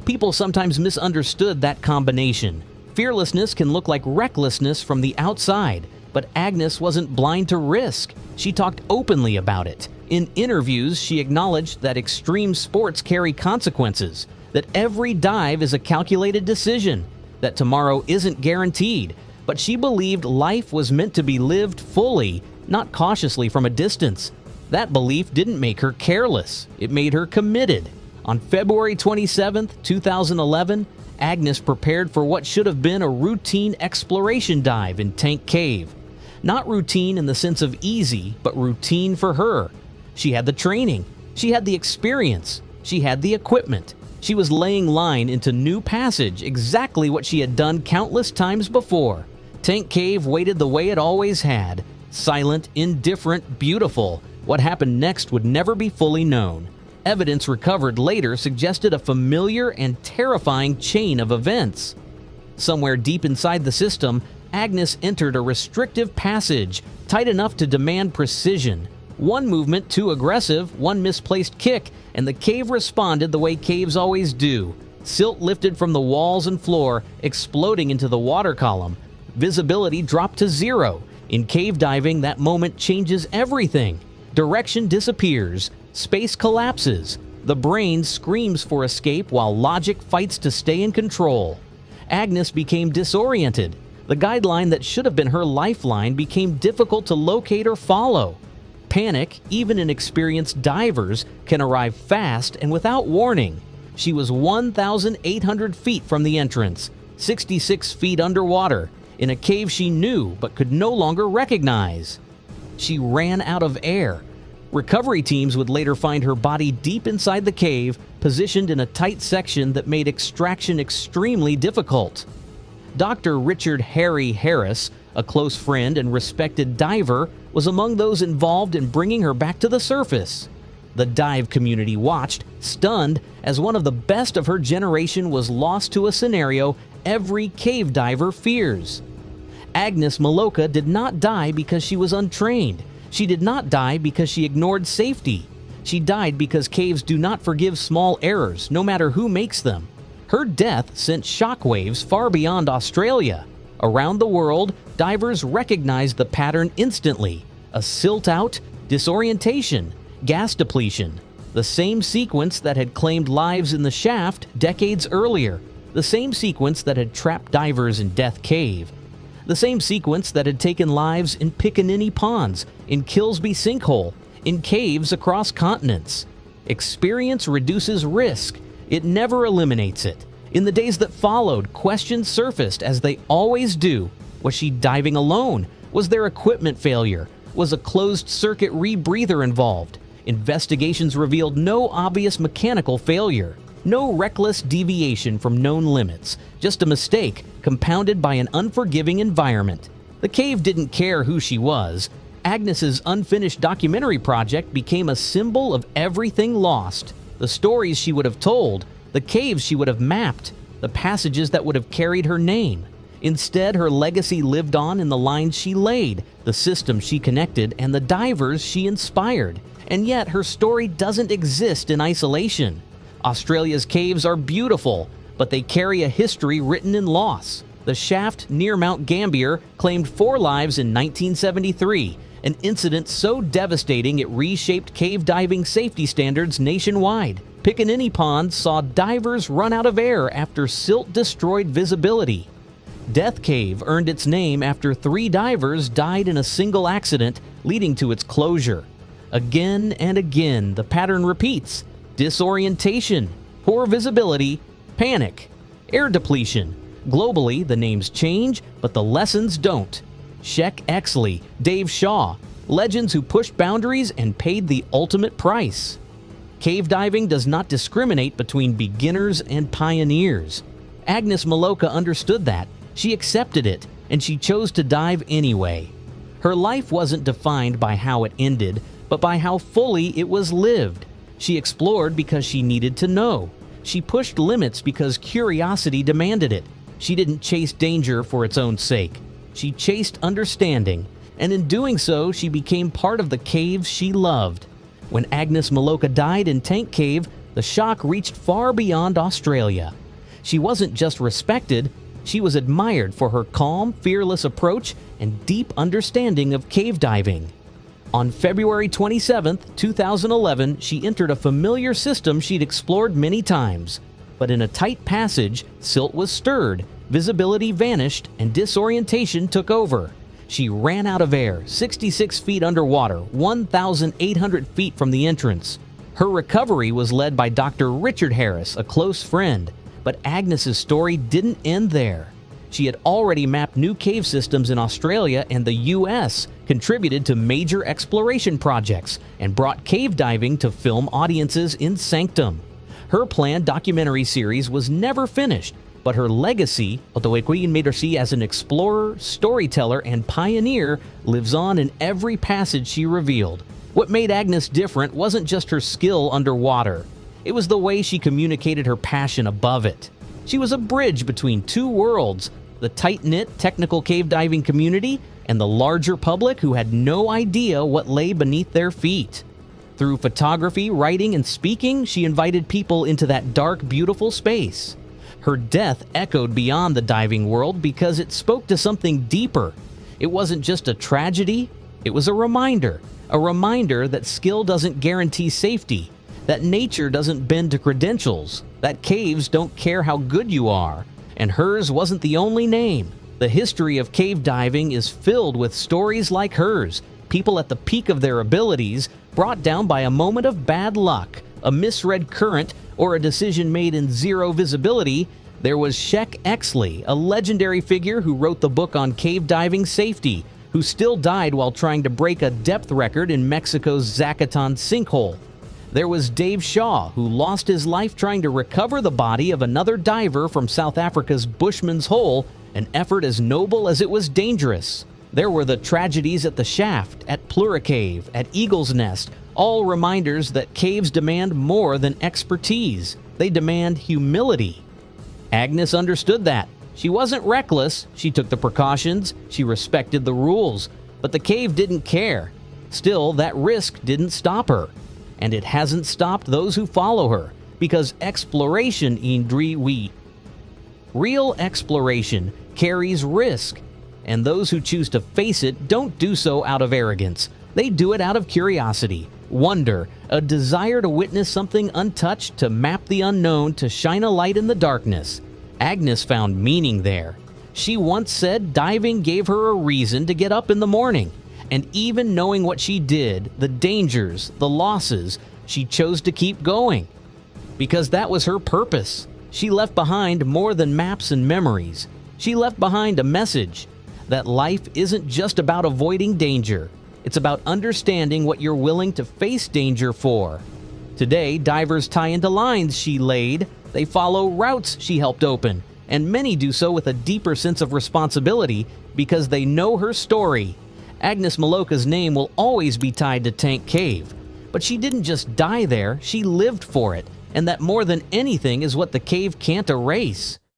People sometimes misunderstood that combination. Fearlessness can look like recklessness from the outside, but Agnes wasn't blind to risk. She talked openly about it. In interviews, she acknowledged that extreme sports carry consequences, that every dive is a calculated decision, that tomorrow isn't guaranteed, but she believed life was meant to be lived fully, not cautiously from a distance. That belief didn't make her careless. It made her committed. On February 27, 2011, Agnes prepared for what should have been a routine exploration dive in Tank Cave. Not routine in the sense of easy, but routine for her. She had the training. She had the experience. She had the equipment. She was laying line into new passage, exactly what she had done countless times before. Tank Cave waited the way it always had. Silent, indifferent, beautiful. What happened next would never be fully known. Evidence recovered later suggested a familiar and terrifying chain of events. Somewhere deep inside the system, Agnes entered a restrictive passage, tight enough to demand precision. One movement too aggressive, one misplaced kick, and the cave responded the way caves always do. Silt lifted from the walls and floor, exploding into the water column. Visibility dropped to zero. In cave diving, that moment changes everything. Direction disappears. Space collapses. The brain screams for escape while logic fights to stay in control. Agnes became disoriented. The guideline that should have been her lifeline became difficult to locate or follow. Panic, even in experienced divers, can arrive fast and without warning. She was 1,800 feet from the entrance, 66 feet underwater, in a cave she knew but could no longer recognize. She ran out of air. Recovery teams would later find her body deep inside the cave, positioned in a tight section that made extraction extremely difficult. Dr. Richard Harry Harris, a close friend and respected diver, was among those involved in bringing her back to the surface. The dive community watched, stunned, as one of the best of her generation was lost to a scenario every cave diver fears. Agnes Maloka did not die because she was untrained. She did not die because she ignored safety. She died because caves do not forgive small errors, no matter who makes them. Her death sent shockwaves far beyond Australia. Around the world, divers recognized the pattern instantly: a silt out, disorientation, gas depletion. The same sequence that had claimed lives in the shaft decades earlier. The same sequence that had trapped divers in Death Cave. The same sequence that had taken lives in Pickaninny Ponds, in Kilsby Sinkhole, in caves across continents. Experience reduces risk. It never eliminates it. In the days that followed, questions surfaced, as they always do. Was she diving alone? Was there equipment failure? Was a closed-circuit rebreather involved? Investigations revealed no obvious mechanical failure. No reckless deviation from known limits. Just a mistake, compounded by an unforgiving environment. The cave didn't care who she was. Agnes's unfinished documentary project became a symbol of everything lost. The stories she would have told, the caves she would have mapped, the passages that would have carried her name. Instead, her legacy lived on in the lines she laid, the system she connected, and the divers she inspired. And yet, her story doesn't exist in isolation. Australia's caves are beautiful, but they carry a history written in loss. The shaft near Mount Gambier claimed 4 lives in 1973, an incident so devastating it reshaped cave diving safety standards nationwide. Pickaninny Pond saw divers run out of air after silt destroyed visibility. Death Cave earned its name after 3 divers died in a single accident, leading to its closure. Again and again, the pattern repeats: disorientation, poor visibility, panic, air depletion. Globally, the names change, but the lessons don't. Sheck Exley, Dave Shaw, legends who pushed boundaries and paid the ultimate price. Cave diving does not discriminate between beginners and pioneers. Agnes Maloka understood that. She accepted it, and she chose to dive anyway. Her life wasn't defined by how it ended, but by how fully it was lived. She explored because she needed to know. She pushed limits because curiosity demanded it. She didn't chase danger for its own sake. She chased understanding, and in doing so, she became part of the caves she loved. When Agnes Maloka died in Tank Cave, the shock reached far beyond Australia. She wasn't just respected, she was admired for her calm, fearless approach and deep understanding of cave diving. On February 27, 2011, she entered a familiar system she'd explored many times. But in a tight passage, silt was stirred, visibility vanished, and disorientation took over. She ran out of air, 66 feet underwater, 1,800 feet from the entrance. Her recovery was led by Dr. Richard Harris, a close friend. But Agnes's story didn't end there. She had already mapped new cave systems in Australia and the U.S., contributed to major exploration projects, and brought cave diving to film audiences in Sanctum. Her planned documentary series was never finished, but her legacy, as an explorer, storyteller, and pioneer, lives on in every passage she revealed. What made Agnes different wasn't just her skill underwater. It was the way she communicated her passion above it. She was a bridge between two worlds, the tight-knit technical cave diving community and the larger public who had no idea what lay beneath their feet. Through photography, writing, and speaking, she invited people into that dark, beautiful space. Her death echoed beyond the diving world because it spoke to something deeper. It wasn't just a tragedy, it was a reminder that skill doesn't guarantee safety, that nature doesn't bend to credentials, that caves don't care how good you are. And hers wasn't the only name. The history of cave diving is filled with stories like hers, people at the peak of their abilities, brought down by a moment of bad luck, a misread current, or a decision made in zero visibility. There was Shek Exley, a legendary figure who wrote the book on cave diving safety, who still died while trying to break a depth record in Mexico's Zacatán sinkhole. There was Dave Shaw, who lost his life trying to recover the body of another diver from South Africa's Bushman's Hole, an effort as noble as it was dangerous. There were the tragedies at the Shaft, at Pluricave, at Eagle's Nest, all reminders that caves demand more than expertise. They demand humility. Agnes understood that. She wasn't reckless, she took the precautions, she respected the rules, but the cave didn't care. Still, that risk didn't stop her. And it hasn't stopped those who follow her, because exploration real exploration carries risk, and those who choose to face it don't do so out of arrogance. They do it out of curiosity, wonder, a desire to witness something untouched, to map the unknown, to shine a light in the darkness. Agnes found meaning there. She once said diving gave her a reason to get up in the morning. And even knowing what she did, the dangers, the losses, she chose to keep going. Because that was her purpose. She left behind more than maps and memories. She left behind a message that life isn't just about avoiding danger. It's about understanding what you're willing to face danger for. Today, divers tie into lines she laid. They follow routes she helped open. And many do so with a deeper sense of responsibility because they know her story. Agnes Maloka's name will always be tied to Tank Cave. But she didn't just die there, she lived for it. And that more than anything is what the cave can't erase.